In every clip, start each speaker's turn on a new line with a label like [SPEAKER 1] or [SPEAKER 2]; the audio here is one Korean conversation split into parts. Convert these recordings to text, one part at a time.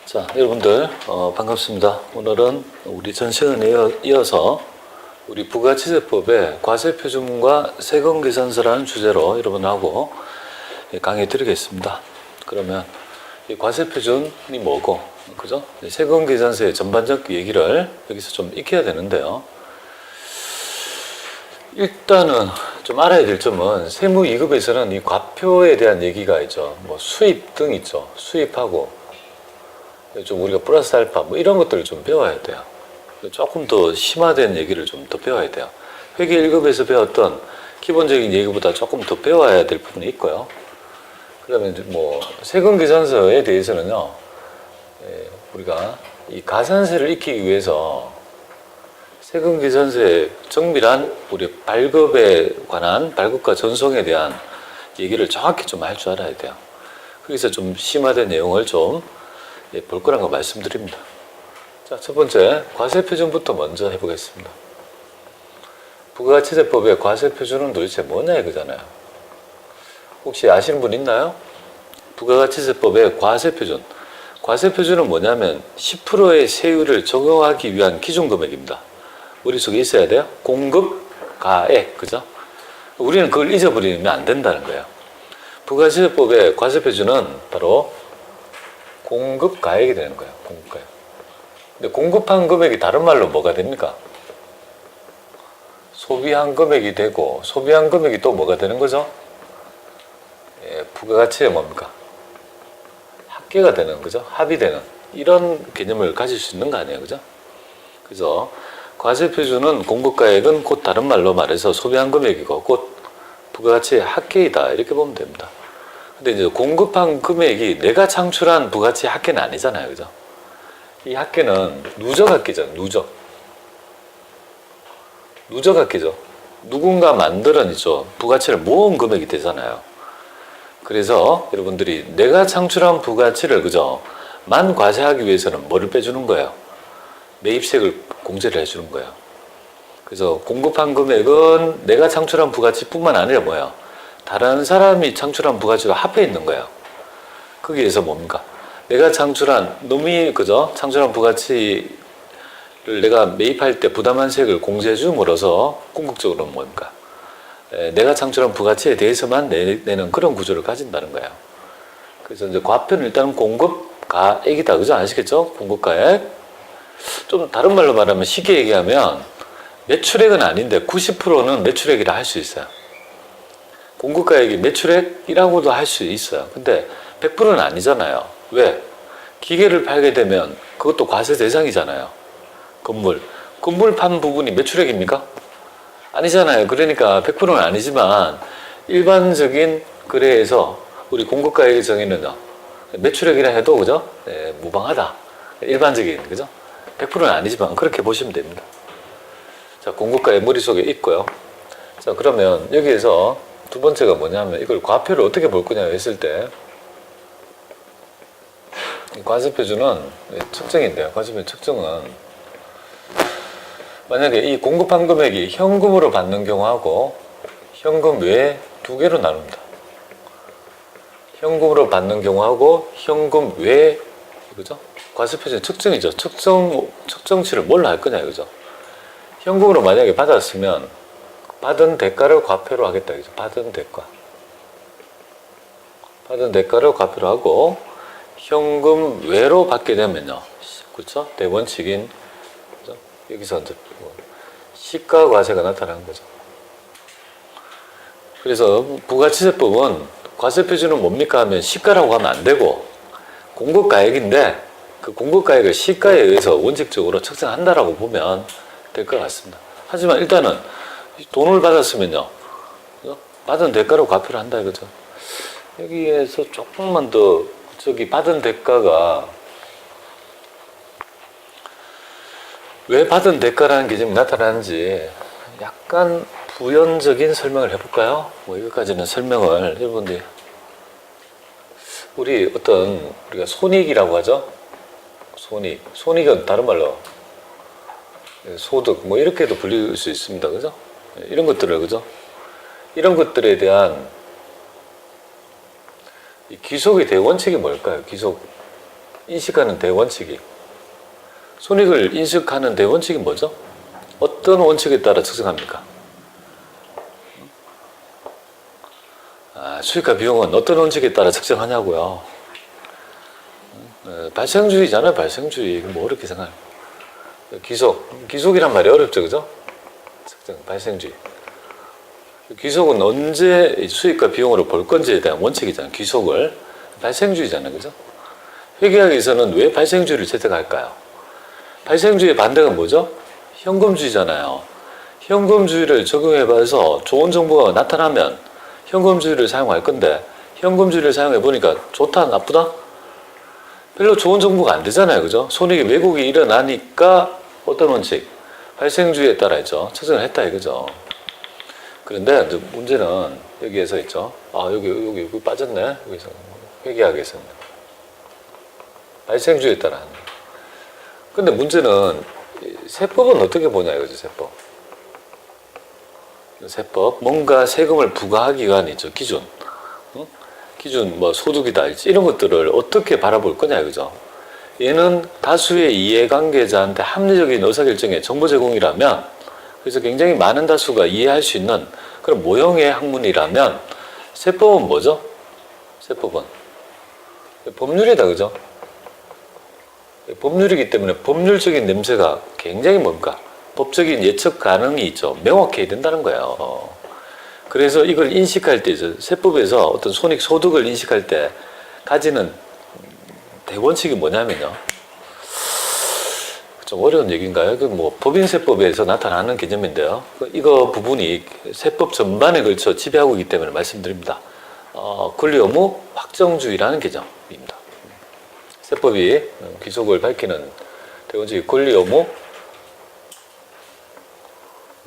[SPEAKER 1] 자, 여러분들 반갑습니다. 오늘은 우리 전 시간에 이어서 우리 부가치세법의 과세표준과 세금계산서라는 주제로 여러분하고 강의 드리겠습니다. 그러면 이 과세표준이 뭐고, 그죠? 세금계산서의 전반적 얘기를 여기서 좀 익혀야 되는데요. 일단은 좀 알아야 될 점은 세무 2급에서는 이 과표에 대한 얘기가 있죠. 뭐 수입 등 있죠. 수입하고 좀 우리가 플러스 알파 뭐 이런 것들을 좀 배워야 돼요. 조금 더 심화된 얘기를 좀 더 배워야 돼요. 회계 1급에서 배웠던 기본적인 얘기보다 조금 더 배워야 될 부분이 있고요. 그다음에 뭐 세금계산서에 대해서는요, 우리가 이 가산세를 익히기 위해서 세금계산서의 정밀한 우리 발급에 관한 발급과 전송에 대한 얘기를 정확히 좀 할 줄 알아야 돼요. 거기서 좀 심화된 내용을 좀 볼 거란 거 말씀드립니다. 자, 첫 번째 과세표준부터 먼저 해보겠습니다. 부가가치세법의 과세표준은 도대체 뭐냐 이거잖아요. 혹시 아시는 분 있나요? 부가가치세법의 과세표준. 과세표준은 뭐냐면 10%의 세율을 적용하기 위한 기준금액입니다. 머릿속에 있어야 돼요. 공급, 가액, 그죠? 우리는 그걸 잊어버리면 안 된다는 거예요. 부가가치세법의 과세표준은 바로 공급 가액이 되는 거예요. 공급 가액. 근데 공급한 금액이 다른 말로 뭐가 됩니까? 소비한 금액이 되고, 소비한 금액이 또 뭐가 되는 거죠? 부가가치의 뭡니까? 합계가 되는 거죠. 합이 되는 이런 개념을 가질 수 있는 거 아니에요, 그죠? 그래서 과세표준은 공급가액은 곧 다른 말로 말해서 소비한 금액이고 곧 부가가치의 합계이다 이렇게 보면 됩니다. 근데 이제 공급한 금액이 내가 창출한 부가치 합계는 아니잖아요, 그죠? 이 합계는 누적 합계죠, 누적 합계죠. 누군가 만들어냈죠. 부가치를 모은 금액이 되잖아요. 그래서 여러분들이 내가 창출한 부가치를 그죠? 만 과세하기 위해서는 뭐를 빼주는 거예요? 매입세액을 공제를 해주는 거예요. 그래서 공급한 금액은 내가 창출한 부가치뿐만 아니라 뭐예요? 다른 사람이 창출한 부가치가 합해 있는 거예요. 거기에서 뭡니까? 내가 창출한 놈이 그죠? 창출한 부가치를 내가 매입할 때 부담한 세액을 공제해 줌으로써 궁극적으로는 뭡니까? 내가 창출한 부가치에 대해서만 내는 그런 구조를 가진다는 거예요. 그래서 이제 과표는 일단 공급 가액이다, 그죠? 아시겠죠? 공급 가액. 좀 다른 말로 말하면 쉽게 얘기하면 매출액은 아닌데 90%는 매출액이라 할 수 있어요. 공급가액이 매출액이라고도 할 수 있어요. 근데 100%는 아니잖아요. 왜? 기계를 팔게 되면 그것도 과세 대상이잖아요. 건물 판 부분이 매출액입니까? 아니잖아요. 그러니까 100%는 아니지만 일반적인 거래에서 우리 공급가액의 정의는요, 매출액이라 해도 그죠? 네, 무방하다. 일반적인 그죠? 100%는 아니지만 그렇게 보시면 됩니다. 자, 공급가액 머릿속에 있고요. 자, 그러면 여기에서 두 번째가 뭐냐면 이걸 과표를 어떻게 볼 거냐 했을 때 과세표준은 측정인데요. 과세표 측정은 만약에 이 공급한 금액이 현금으로 받는 경우하고 현금 외에 두 개로 나눕니다. 현금으로 받는 경우하고 현금 외에 그죠? 과세표준 측정이죠. 측정치를 뭘로 할 거냐 이거죠. 현금으로 만약에 받았으면 받은 대가를 과표로 하겠다. 그죠? 받은 대가를 과표로 하고, 현금 외로 받게 되면요. 그렇죠? 대원칙인, 그죠? 여기서 이제 시가 과세가 나타나는 거죠. 그래서 부가치세법은 과세표준은 뭡니까 하면 시가라고 하면 안 되고, 공급가액인데, 그 공급가액을 시가에 의해서 원칙적으로 측정한다라고 보면 될 것 같습니다. 하지만 일단은 돈을 받았으면요, 받은 대가로 과표를 한다 이거죠. 여기에서 조금만 더 저기 받은 대가가 왜 받은 대가라는 개념이 나타나는지 약간 부연적인 설명을 해볼까요? 뭐 여기까지는 설명을 여러분들이 우리가 손익이라고 하죠. 손익은 다른 말로 소득 뭐 이렇게도 불릴 수 있습니다, 그죠? 이런 것들을 그죠? 이런 것들에 대한 이 귀속의 대원칙이 뭘까요? 귀속 인식하는 대원칙이. 손익을 인식하는 대원칙이 뭐죠? 어떤 원칙에 따라 측정합니까? 수익과 비용은 어떤 원칙에 따라 측정하냐고요? 발생주의잖아요, 발생주의. 뭐 어렵게 생각해요. 기속이란 말이 어렵죠, 그죠? 측정, 발생주의. 기속은 언제 수익과 비용으로 볼 건지에 대한 원칙이잖아요, 기속을. 발생주의잖아요, 그죠? 회계학에서는 왜 발생주의를 채택할까요? 발생주의의 반대가 뭐죠? 현금주의잖아요. 현금주의를 적용해봐서 좋은 정보가 나타나면 현금주의를 사용할 건데, 현금주의를 사용해보니까 좋다, 나쁘다? 별로 좋은 정보가 안 되잖아요, 그죠? 손익의 왜곡이 일어나니까 어떤 원칙? 발생주의에 따라 있죠. 측정을 했다, 이거죠. 그런데 이제 문제는 여기에서 있죠. 여기 빠졌네. 여기서 회계학에서는 발생주의에 따라 하는. 근데 문제는 세법은 어떻게 보냐 이거죠, 세법. 세법, 뭔가 세금을 부과하기 위한 있죠, 기준. 기준, 뭐 소득이다, 이런 것들을 어떻게 바라볼 거냐 이거죠. 얘는 다수의 이해관계자한테 합리적인 의사결정의 정보 제공이라면, 그래서 굉장히 많은 다수가 이해할 수 있는 그런 모형의 학문이라면, 세법은 뭐죠? 세법은 법률이다, 그죠? 법률이기 때문에 법률적인 냄새가 굉장히 뭡니까? 법적인 예측 가능이 있죠. 명확해야 된다는 거예요. 그래서 이걸 인식할 때, 이제 세법에서 어떤 손익 소득을 인식할 때 가지는 대원칙이 뭐냐면요. 좀 어려운 얘기인가요? 그 뭐 법인세법에서 나타나는 개념인데요. 이거 부분이 세법 전반에 걸쳐 지배하고 있기 때문에 말씀드립니다. 권리 의무 확정주의라는 개념입니다. 세법이 기속을 밝히는 대원칙이 권리 의무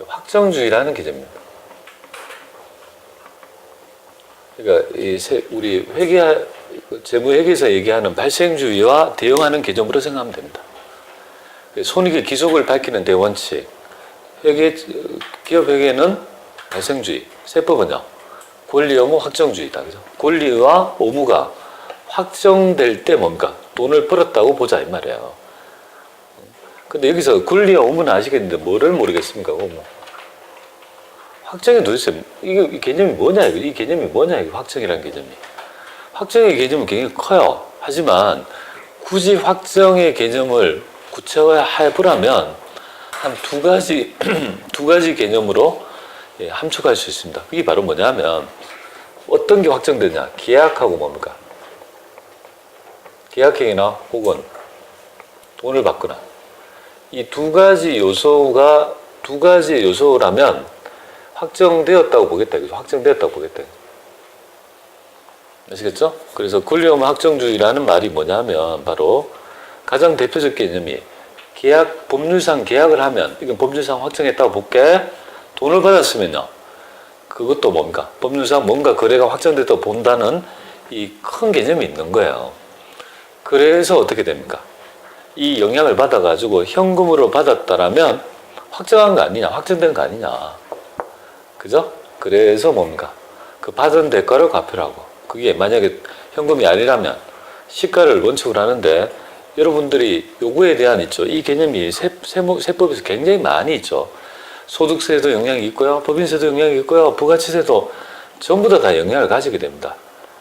[SPEAKER 1] 확정주의라는 개념입니다. 그러니까 우리 재무회계에서 얘기하는 발생주의와 대응하는 개념으로 생각하면 됩니다. 손익의 기속을 밝히는 대원칙, 기업회계는 발생주의, 세법은요 권리 의무 확정주의다, 그죠? 권리와 의무가 확정될 때 뭡니까? 돈을 벌었다고 보자 이 말이에요. 근데 여기서 권리와 의무는 아시겠는데 뭐를 모르겠습니까? 의무. 확정이 도대체 이 개념이 뭐냐, 이 개념이 뭐냐, 이 확정이라는 개념이. 확정의 개념은 굉장히 커요. 하지만 굳이 확정의 개념을 구체화해보라면 한 두 가지 개념으로 함축할 수 있습니다. 그게 바로 뭐냐면 어떤 게 확정되냐? 계약하고 뭡니까? 계약행위나 혹은 돈을 받거나, 이 두 가지 요소라면 확정되었다고 보겠다. 확정되었다고 보겠다. 아시겠죠? 그래서 권리 의무 확정주의라는 말이 뭐냐면 바로 가장 대표적 개념이 법률상 계약을 하면, 이건 법률상 확정했다고 볼게. 돈을 받았으면요, 그것도 뭡니까? 법률상 뭔가 거래가 확정됐다고 본다는 이 큰 개념이 있는 거예요. 그래서 어떻게 됩니까? 이 영향을 받아가지고 현금으로 받았다라면 확정한 거 아니냐, 확정된 거 아니냐. 그죠? 그래서 뭡니까? 그 받은 대가를 갚으라고. 그게 만약에 현금이 아니라면 시가를 원칙으로 하는데, 여러분들이 요구에 대한 있죠. 이 개념이 세법에서 굉장히 많이 있죠. 소득세도 영향이 있고요. 법인세도 영향이 있고요. 부가치세도 전부 다 영향을 가지게 됩니다.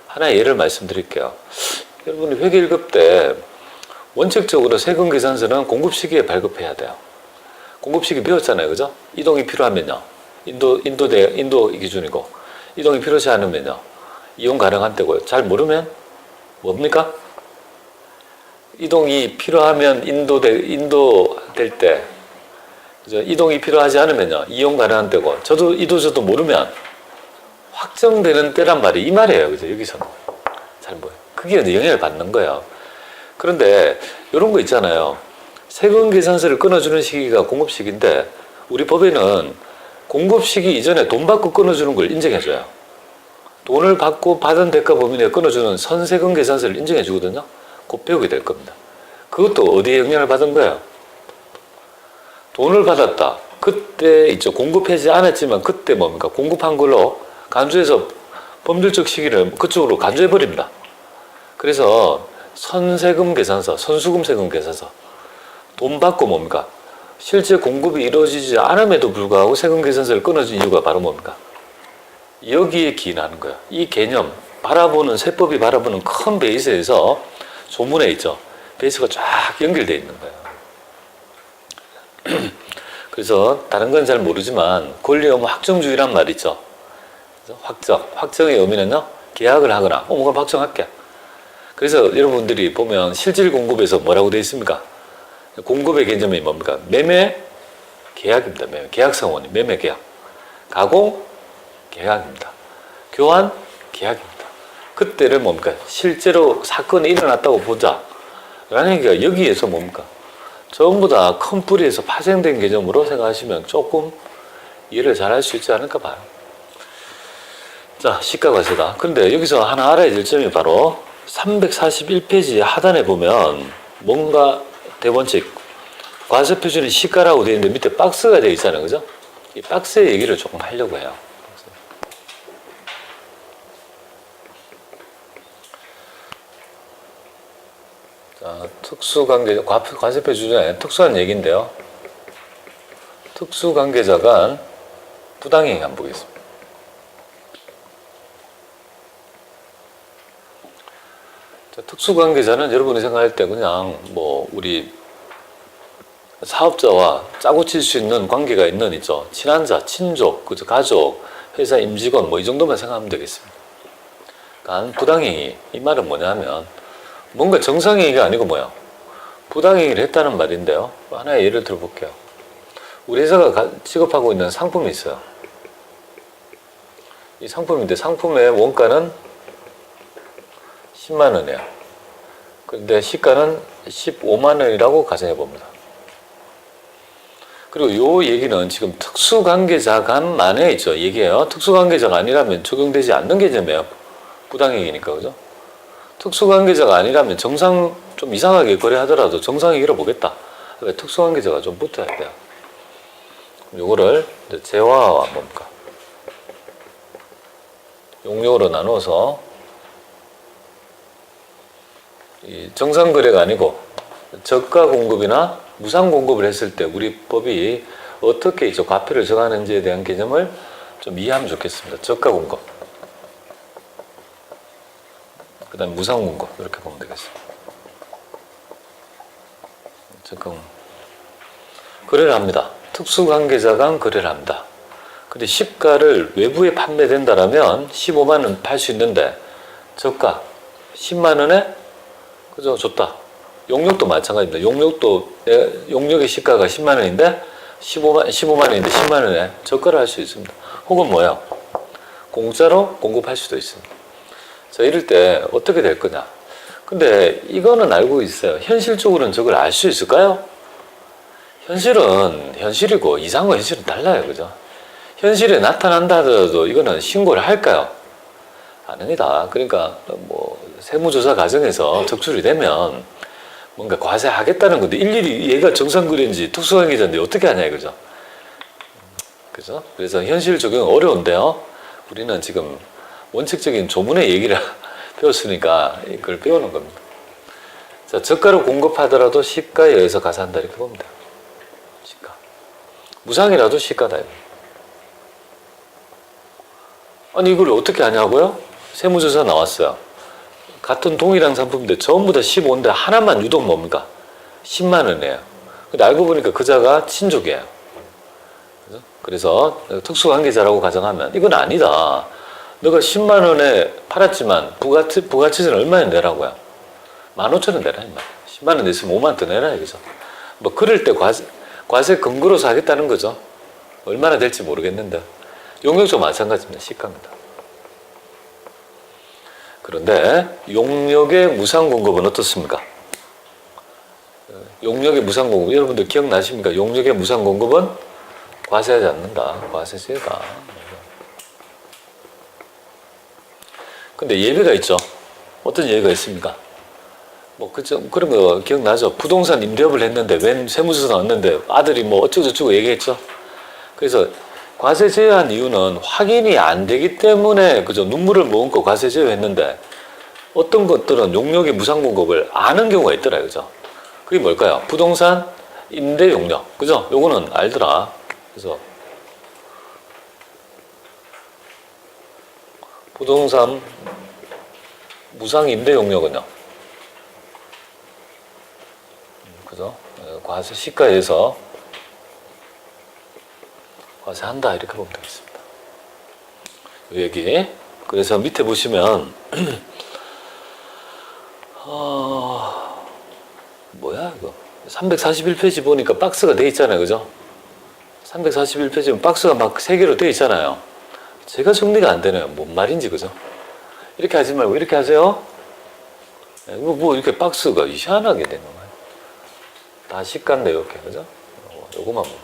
[SPEAKER 1] 하나의 예를 말씀드릴게요. 여러분이 회계 1급 때 원칙적으로 세금 계산서는 공급 시기에 발급해야 돼요. 공급 시기 배웠잖아요, 그죠? 이동이 필요하면요, 인도 기준이고, 이동이 필요하지 않으면요, 이용 가능한 때고요. 잘 모르면 뭡니까? 이동이 필요하면 인도될 때, 그죠? 이동이 필요하지 않으면요, 이용 가능한 때고, 저도 모르면 확정되는 때란 말이 이 말이에요, 그죠? 여기서는 잘 보여요. 그게 영향을 받는 거예요. 그런데 이런 거 있잖아요. 세금 계산서를 끊어주는 시기가 공급 시기인데, 우리 법에는 공급 시기 이전에 돈 받고 끊어주는 걸 인정해줘요. 돈을 받고 받은 대가 범위 내에 끊어주는 선세금 계산서를 인정해주거든요. 곧 배우게 될 겁니다. 그것도 어디에 영향을 받은 거예요? 돈을 받았다. 그때 있죠. 공급하지 않았지만 그때 뭡니까? 공급한 걸로 간주해서 법률적 시기를 그쪽으로 간주해버립니다. 그래서 선세금 계산서, 선수금 세금 계산서. 돈 받고 뭡니까? 실제 공급이 이루어지지 않음에도 불구하고 세금 계산서를 끊어준 이유가 바로 뭡니까? 여기에 기인하는 거야. 이 개념, 바라보는, 세법이 바라보는 큰 베이스에서 조문에 있죠. 베이스가 쫙 연결되어 있는 거예요. 그래서 다른 건 잘 모르지만 권리 의무 확정주의란 말이 있죠. 확정의 의미는요, 계약을 하거나 그럼 확정할게. 그래서 여러분들이 보면 실질 공급에서 뭐라고 되어 있습니까? 공급의 개념이 뭡니까? 매매 계약입니다. 매매 계약상원이 매매 계약, 가공 계약입니다. 교환 계약입니다. 그때를 뭡니까? 실제로 사건이 일어났다고 보자 라는 얘기가 여기에서 뭡니까? 전부 다 큰 뿌리에서 파생된 개념으로 생각하시면 조금 이해를 잘 할 수 있지 않을까 봐요. 자, 시가과세다. 그런데 여기서 하나 알아야 될 점이 바로 341페이지 하단에 보면 뭔가 대본칙 과세 표준이 시가라고 되어 있는데 밑에 박스가 되어 있잖아요. 그죠? 이 박스의 얘기를 조금 하려고 해요. 자, 특수관계자, 과세 표준에 특수한 얘기인데요. 특수관계자 간 부당행위 한번 보겠습니다. 자, 특수관계자는 여러분이 생각할 때 그냥 뭐 우리 사업자와 짜고 칠 수 있는 관계가 있는 있죠. 친한자, 친족, 그죠? 가족, 회사 임직원 뭐 이 정도만 생각하면 되겠습니다. 그러니까 부당행위 이 말은 뭐냐면 뭔가 정상행위가 아니고 뭐야? 부당행위를 했다는 말인데요. 하나의 예를 들어볼게요. 우리 회사가 취급하고 있는 상품이 있어요. 이 상품인데 상품의 원가는 10만 원이에요. 그런데 시가는 15만 원이라고 가정해 봅니다. 그리고 요 얘기는 지금 특수관계자 간만에 있죠. 얘기해요. 특수관계자가 아니라면 적용되지 않는 개념이에요. 부당행위니까, 그죠? 특수관계자가 아니라면 정상 좀 이상하게 거래하더라도 정상행위로 보겠다. 특수관계자가 좀 붙어야 돼요. 요거를 이제 재화와 뭡니까? 용역으로 나눠서 이 정상 거래가 아니고 저가 공급이나 무상 공급을 했을 때 우리 법이 어떻게 이제 과표를 정하는지에 대한 개념을 좀 이해하면 좋겠습니다. 저가 공급, 그 다음에 무상 공급 이렇게 보면 되겠습니다. 저가 공급 거래를 합니다. 특수관계자 간 거래를 합니다. 근데 시가를 외부에 판매된다라면 15만 원 팔 수 있는데 저가 10만 원에 그죠? 줬다. 용역도 마찬가지입니다. 용역의 시가가 10만 원인데 15만 원인데 10만 원에 저가를 할 수 있습니다. 혹은 뭐야? 공짜로 공급할 수도 있습니다. 자, 이럴 때 어떻게 될 거냐? 근데 이거는 알고 있어요. 현실적으로는 저걸 알 수 있을까요? 현실은 현실이고 이상과 현실은 달라요. 그죠? 현실에 나타난다 하더라도 이거는 신고를 할까요? 안 합니다. 그러니까 뭐 세무조사 과정에서 적출이 되면 뭔가 과세하겠다는 건데 일일이 얘가 정상거래인지 특수관계자인데 어떻게 하냐 이거죠. 그죠? 그래서 현실 적용은 어려운데요. 우리는 지금 원칙적인 조문의 얘기를 배웠으니까 이걸 배우는 겁니다. 자, 저가로 공급하더라도 시가에 의해서 과세한다 이렇게 보면 돼요. 시가. 무상이라도 시가다. 아니 이걸 어떻게 하냐고요? 세무조사 나왔어요. 같은 동일한 상품인데 전부 다 15인데 하나만 유독 뭡니까? 10만 원이에요. 근데 알고 보니까 그자가 친족이에요. 그래서 특수관계자라고 가정하면 이건 아니다. 너가 10만 원에 팔았지만 부가치세는 얼마에 내라고요? 15,000원 내라. 10만 원 냈으면 5만 원 더 내라 이거죠. 뭐 그럴 때 과세 근거로서 하겠다는 거죠. 얼마나 될지 모르겠는데 용역도 마찬가지입니다. 시가입니다. 그런데 용역의 무상 공급은 어떻습니까? 용역의 무상 공급 여러분들 기억나십니까? 용역의 무상 공급은 과세하지 않는다. 과세세다. 근데 예외가 있죠. 어떤 예외가 있습니까? 뭐 그런 거 기억나죠? 부동산 임대업을 했는데 웬 세무조사 나왔는데 아들이 뭐 어쩌고저쩌고 얘기했죠. 그래서 과세 제외한 이유는 확인이 안 되기 때문에 그죠? 눈물을 머금고 과세 제외했는데 어떤 것들은 용역의 무상분급을 아는 경우가 있더라, 그죠? 그게 뭘까요? 부동산 임대 용역, 그죠? 요거는 알더라. 그래서 부동산 무상 임대 용역은요, 그죠? 과세 시가에서 과세한다 이렇게 보면 되겠습니다. 이 얘기. 그래서 밑에 보시면 뭐야 이거 341페이지 보니까 박스가 돼 있잖아요, 그죠? 341페이지면 박스가 막 3개로 돼 있잖아요. 제가 정리가 안 되네요. 뭔 말인지, 그죠? 이렇게 하지 말고 이렇게 하세요. 뭐 이렇게 박스가 희한하게 되는 거예요. 다 시가인데 이렇게, 그죠? 요거만 보면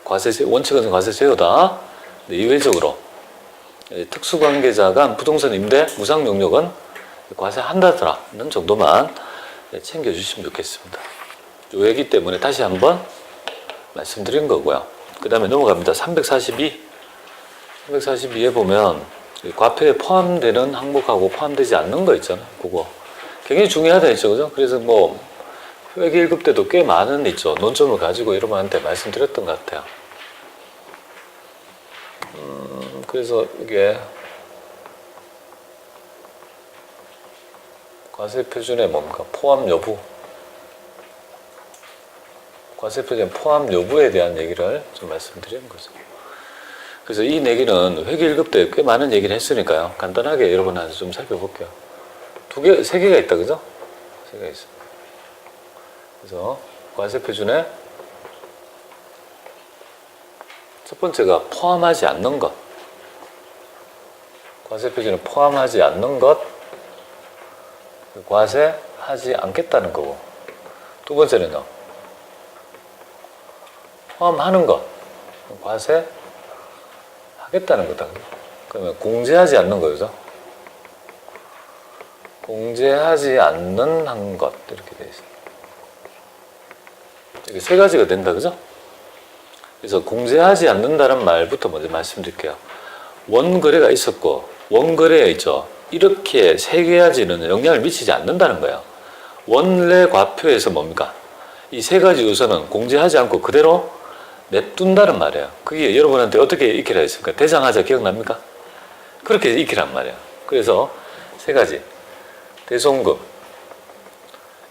[SPEAKER 1] 과세 원칙은 과세 제어다. 이외적으로 특수관계자가 부동산 임대 무상 용역은 과세한다더라는 정도만 챙겨주시면 좋겠습니다. 요 얘기 때문에 다시 한번 말씀드린 거고요. 그 다음에 넘어갑니다. 342에 보면 과표에 포함되는 항목하고 포함되지 않는 거 있잖아요. 그거 굉장히 중요하다 했죠, 그죠? 그래서 뭐 회계 1급 때도 꽤 많은 있죠. 논점을 가지고 여러분한테 말씀드렸던 것 같아요. 그래서 이게 과세 표준의 뭡니까? 포함 여부. 과세 표준 포함 여부에 대한 얘기를 좀 말씀드리는 거죠. 그래서 이 얘기는 회계 1급 때 꽤 많은 얘기를 했으니까요. 간단하게 여러분한테 좀 살펴볼게요. 3개가 있다, 그죠? 3개가 있어. 그래서 과세 표준에 첫 번째가 포함하지 않는 것. 과세 표준에 포함하지 않는 것, 과세하지 않겠다는 거고. 두 번째는요, 포함하는 것, 과세하겠다는 거다. 그러면 공제하지 않는 거죠. 공제하지 않는 한 것, 이렇게 되어 있습니다. 이게 3가지가 된다, 그죠? 그래서 공제하지 않는다는 말부터 먼저 말씀드릴게요. 원거래가 있었고, 원거래에 있죠. 이렇게 3가지는 영향을 미치지 않는다는 거예요. 원래 과표에서 뭡니까? 이 3가지 요소는 공제하지 않고 그대로 냅둔다는 말이에요. 그게 여러분한테 어떻게 익히라 했습니까? 대상하자 기억납니까? 그렇게 익히란 말이에요. 그래서 3가지. 대손금.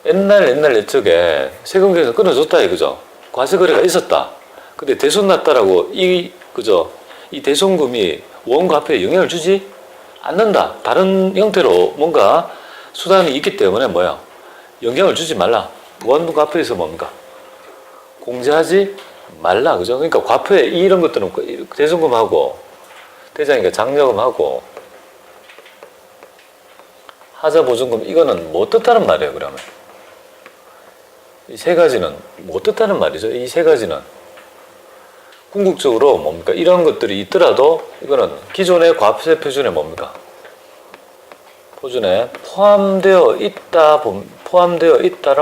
[SPEAKER 1] 옛날 옛적에 세금계에서 끊어줬다 이거죠. 과세거래가 있었다. 근데 대손 났다라고 그죠? 이 대손금이 원과표에 영향을 주지 않는다. 다른 형태로 뭔가 수단이 있기 때문에 뭐야? 영향을 주지 말라. 원과표에서 뭡니까? 공제하지 말라. 그죠? 그러니까 과표에 이런 것들은 대손금하고 대장이니까 장려금하고 하자보증금 이거는 뭐 뜻하는 말이에요, 그러면? 이 3가지는 뭐 뜻하는 말이죠? 이 3가지는 궁극적으로 뭡니까? 이런 것들이 있더라도 이거는 기존의 과세 표준에 뭡니까? 표준에 포함되어 있다라고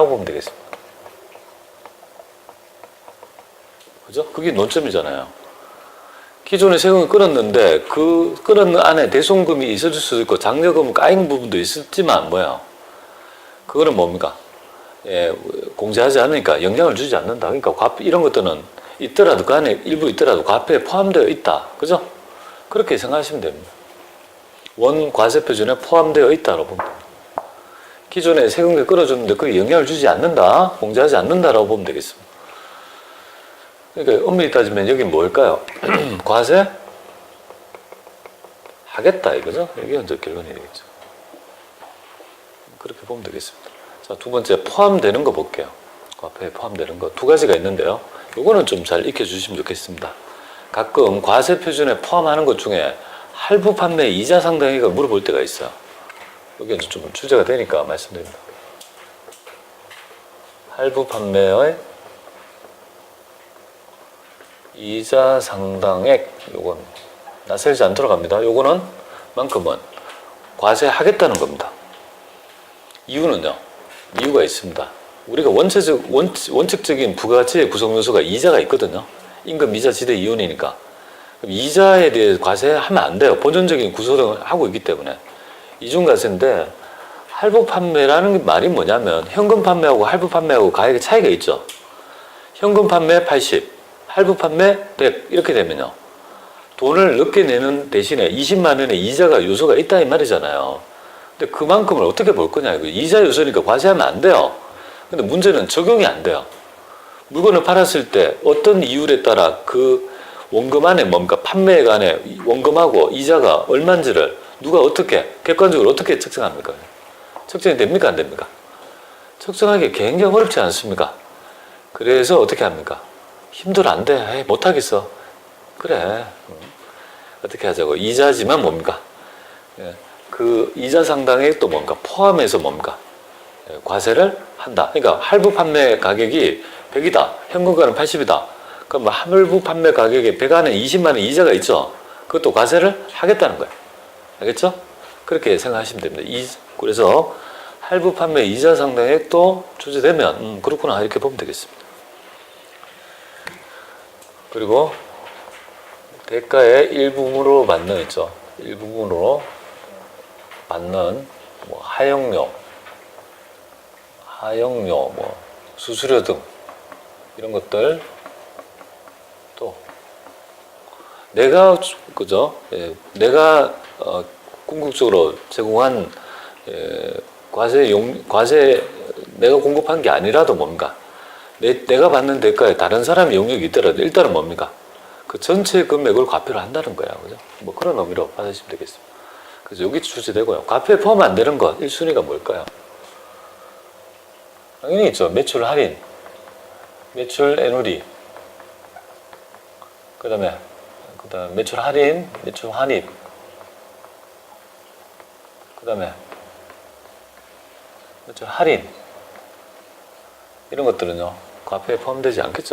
[SPEAKER 1] 보면 되겠습니다. 그죠? 그게 논점이잖아요. 기존에 세금을 끊었는데 그 끊은 안에 대손금이 있을 수도 있고 장려금 까인 부분도 있었지만 뭐야? 그거는 뭡니까? 예, 공제하지 않으니까 영향을 주지 않는다. 그러니까 이런 것들은 있더라도 그 안에 일부 있더라도 과표에 포함되어 있다. 그죠? 그렇게 생각하시면 됩니다. 원 과세 표준에 포함되어 있다라고 보면 됩니다. 기존에 세금을 끌어줬는데 그게 영향을 주지 않는다. 공제하지 않는다라고 보면 되겠습니다. 그러니까 엄밀히 따지면 여기 뭘까요? 과세 하겠다 이거죠? 이게 먼저 결론이 되겠죠. 그렇게 보면 되겠습니다. 자, 두 번째 포함되는 거 볼게요. 과표에 포함되는 거 2가지가 있는데요. 요거는 좀 잘 익혀주시면 좋겠습니다. 가끔 과세 표준에 포함하는 것 중에 할부 판매 이자 상당액을 물어볼 때가 있어요. 여기 이제 좀 주제가 되니까 말씀드립니다. 할부 판매의 이자 상당액, 요건 낯설지 않도록 합니다. 요거는 만큼은 과세하겠다는 겁니다. 이유는요, 이유가 있습니다. 우리가 원칙적인 부가가치의 구성 요소가 이자가 있거든요. 임금 이자 지대 이윤이니까. 이자에 대해 과세하면 안 돼요. 본전적인 구조를 하고 있기 때문에. 이중과세인데 할부 판매라는 말이 뭐냐면 현금 판매하고 할부 판매하고 가격의 차이가 있죠. 현금 판매 80, 할부 판매 100 이렇게 되면요. 돈을 늦게 내는 대신에 20만 원의 이자가 요소가 있다 이 말이잖아요. 근데 그만큼을 어떻게 볼 거냐. 이자 요소니까 과세하면 안 돼요. 근데 문제는 적용이 안 돼요. 물건을 팔았을 때 어떤 이율에 따라 그 원금 안에 뭡니까? 판매액 안에 원금하고 이자가 얼마인지를 누가 어떻게 객관적으로 어떻게 측정합니까? 측정이 됩니까? 안 됩니까? 측정하기 굉장히 어렵지 않습니까? 그래서 어떻게 합니까? 힘들어 안 돼. 에이, 못하겠어. 그래. 어떻게 하자고. 이자지만 뭡니까? 그 이자 상당액 또 뭡니까? 포함해서 뭡니까? 과세를 한다. 그러니까 할부 판매 가격이 100이다. 현금가는 80이다. 그럼 할부 판매 가격에 100 안에 20만 원 이자가 있죠. 그것도 과세를 하겠다는 거예요. 알겠죠? 그렇게 생각하시면 됩니다. 그래서 할부 판매 이자 상당액도 조제되면 그렇구나 이렇게 보면 되겠습니다. 그리고 대가의 일부분으로 받는 있죠. 일부분으로 받는 뭐 하용료, 뭐 수수료 등 이런 것들 또 내가 그죠? 내가 궁극적으로 제공한 과세 내가 공급한 게 아니라도 뭡니까? 내가 받는 대가에 다른 사람의 영역이 있더라도 일단은 뭡니까? 그 전체 금액을 과표를 한다는 거야. 그죠? 뭐 그런 의미로 받으시면 되겠습니다. 그래서 여기 출제되고요. 과표에 포함 안 되는 것 1순위가 뭘까요? 당연히 있죠. 매출 할인, 매출 애누리, 그 다음에 매출 할인, 매출 환입, 그 다음에 매출 할인 이런 것들은요 과표에 포함되지 않겠죠.